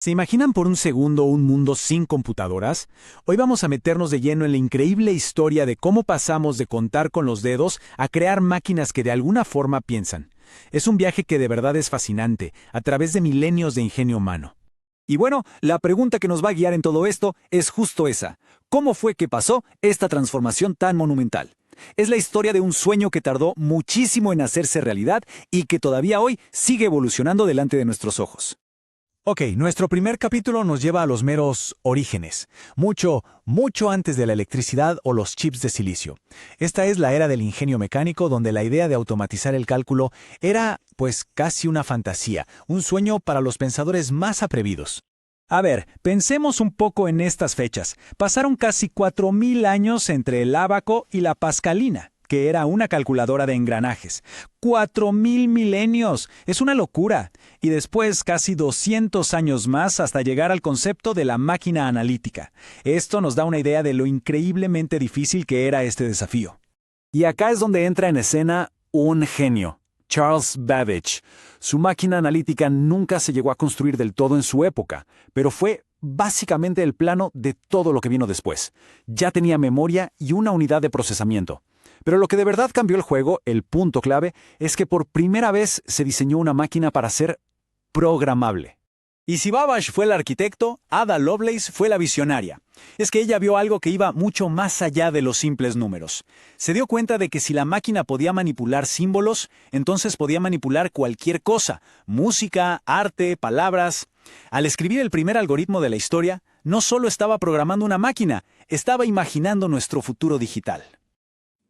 ¿Se imaginan por un segundo un mundo sin computadoras? Hoy vamos a meternos de lleno en la increíble historia de cómo pasamos de contar con los dedos a crear máquinas que de alguna forma piensan. Es un viaje que de verdad es fascinante, a través de milenios de ingenio humano. Y bueno, la pregunta que nos va a guiar en todo esto es justo esa. ¿Cómo fue que pasó esta transformación tan monumental? Es la historia de un sueño que tardó muchísimo en hacerse realidad y que todavía hoy sigue evolucionando delante de nuestros ojos. Ok, nuestro primer capítulo nos lleva a los meros orígenes, mucho antes de la electricidad o los chips de silicio. Esta es la era del ingenio mecánico donde la idea de automatizar el cálculo era, pues, casi una fantasía, un sueño para los pensadores más atrevidos. A ver, pensemos un poco en estas fechas. Pasaron casi 4000 años entre el ábaco y la pascalina, que era una calculadora de engranajes. 4000 milenios, es una locura. Y después casi 200 años más hasta llegar al concepto de la máquina analítica. Esto nos da una idea de lo increíblemente difícil que era este desafío. Y acá es donde entra en escena un genio, Charles Babbage. Su máquina analítica nunca se llegó a construir del todo en su época, pero fue básicamente el plano de todo lo que vino después. Ya tenía memoria y una unidad de procesamiento. Pero lo que de verdad cambió el juego, el punto clave, es que por primera vez se diseñó una máquina para ser programable. Y si Babbage fue el arquitecto, Ada Lovelace fue la visionaria. Es que ella vio algo que iba mucho más allá de los simples números. Se dio cuenta de que si la máquina podía manipular símbolos, entonces podía manipular cualquier cosa: música, arte, palabras. Al escribir el primer algoritmo de la historia, no solo estaba programando una máquina, estaba imaginando nuestro futuro digital.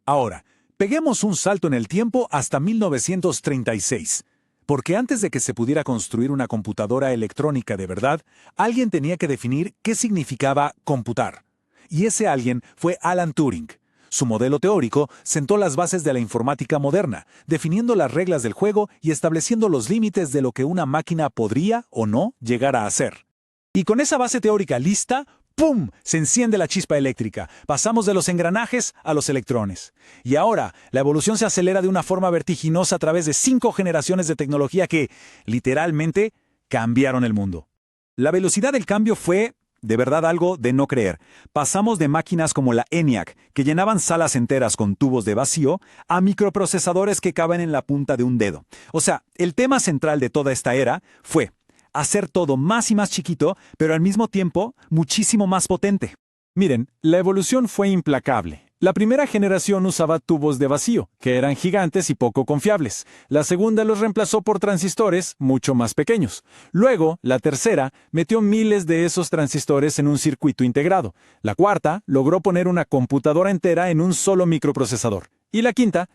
Ahora, peguemos un salto en el tiempo hasta 1936. Porque antes de que se pudiera construir una computadora electrónica de verdad, alguien tenía que definir qué significaba computar. Y ese alguien fue Alan Turing. Su modelo teórico sentó las bases de la informática moderna, definiendo las reglas del juego y estableciendo los límites de lo que una máquina podría o no llegar a hacer. Y con esa base teórica lista, ¡pum!, se enciende la chispa eléctrica. Pasamos de los engranajes a los electrones. Y ahora, la evolución se acelera de una forma vertiginosa a través de 5 generaciones de tecnología que, literalmente, cambiaron el mundo. La velocidad del cambio fue, de verdad, algo de no creer. Pasamos de máquinas como la ENIAC, que llenaban salas enteras con tubos de vacío, a microprocesadores que caben en la punta de un dedo. O sea, el tema central de toda esta era fue hacer todo más y más chiquito, pero al mismo tiempo muchísimo más potente. Miren, la evolución fue implacable. La primera generación usaba tubos de vacío, que eran gigantes y poco confiables. La segunda los reemplazó por transistores mucho más pequeños. Luego, la tercera metió miles de esos transistores en un circuito integrado. La cuarta logró poner una computadora entera en un solo microprocesador. Y la quinta,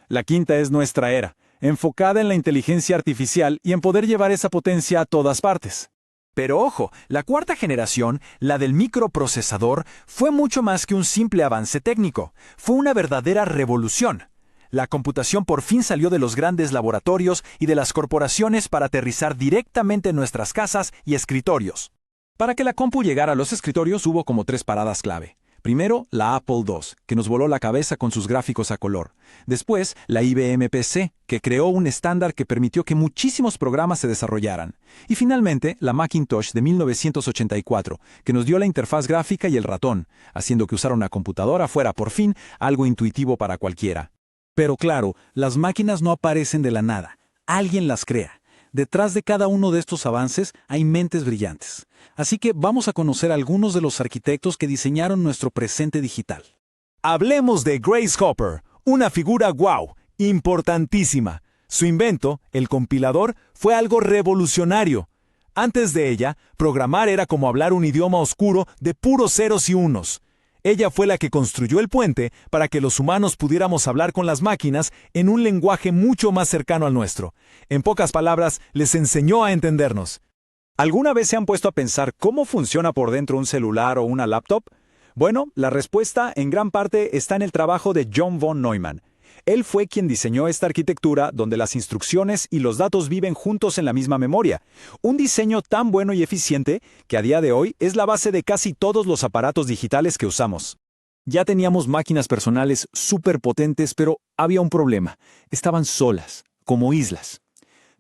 la quinta es nuestra era, enfocada en la inteligencia artificial y en poder llevar esa potencia a todas partes. Pero ojo, la cuarta generación, la del microprocesador, fue mucho más que un simple avance técnico. Fue una verdadera revolución. La computación por fin salió de los grandes laboratorios y de las corporaciones para aterrizar directamente en nuestras casas y escritorios. Para que la compu llegara a los escritorios hubo como 3 paradas clave. Primero, la Apple II, que nos voló la cabeza con sus gráficos a color. Después, la IBM PC, que creó un estándar que permitió que muchísimos programas se desarrollaran. Y finalmente, la Macintosh de 1984, que nos dio la interfaz gráfica y el ratón, haciendo que usar una computadora fuera, por fin, algo intuitivo para cualquiera. Pero claro, las máquinas no aparecen de la nada. Alguien las crea. Detrás de cada uno de estos avances hay mentes brillantes. Así que vamos a conocer a algunos de los arquitectos que diseñaron nuestro presente digital. Hablemos de Grace Hopper, una figura wow, importantísima. Su invento, el compilador, fue algo revolucionario. Antes de ella, programar era como hablar un idioma oscuro de puros ceros y unos. Ella fue la que construyó el puente para que los humanos pudiéramos hablar con las máquinas en un lenguaje mucho más cercano al nuestro. En pocas palabras, les enseñó a entendernos. ¿Alguna vez se han puesto a pensar cómo funciona por dentro un celular o una laptop? Bueno, la respuesta en gran parte está en el trabajo de John von Neumann. Él fue quien diseñó esta arquitectura donde las instrucciones y los datos viven juntos en la misma memoria. Un diseño tan bueno y eficiente que a día de hoy es la base de casi todos los aparatos digitales que usamos. Ya teníamos máquinas personales súper potentes, pero había un problema. Estaban solas, como islas.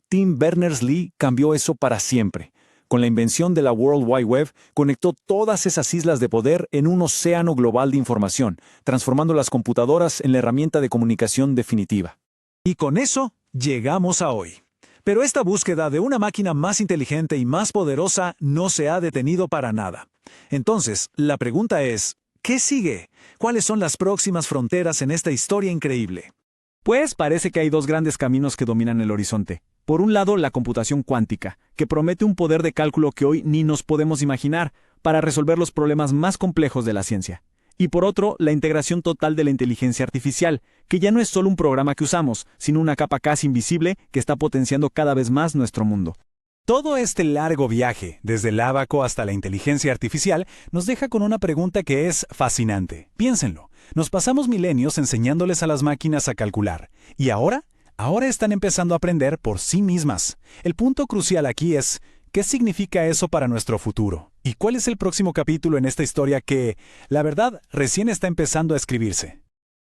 Tim Berners-Lee cambió eso para siempre. Con la invención de la World Wide Web, conectó todas esas islas de poder en un océano global de información, transformando las computadoras en la herramienta de comunicación definitiva. Y con eso, llegamos a hoy. Pero esta búsqueda de una máquina más inteligente y más poderosa no se ha detenido para nada. Entonces, la pregunta es, ¿qué sigue? ¿Cuáles son las próximas fronteras en esta historia increíble? Pues parece que hay dos grandes caminos que dominan el horizonte. Por un lado, la computación cuántica, que promete un poder de cálculo que hoy ni nos podemos imaginar para resolver los problemas más complejos de la ciencia. Y por otro, la integración total de la inteligencia artificial, que ya no es solo un programa que usamos, sino una capa casi invisible que está potenciando cada vez más nuestro mundo. Todo este largo viaje, desde el ábaco hasta la inteligencia artificial, nos deja con una pregunta que es fascinante. Piénsenlo, nos pasamos milenios enseñándoles a las máquinas a calcular. ¿Y ahora? Ahora están empezando a aprender por sí mismas. El punto crucial aquí es, ¿qué significa eso para nuestro futuro? ¿Y cuál es el próximo capítulo en esta historia que, la verdad, recién está empezando a escribirse?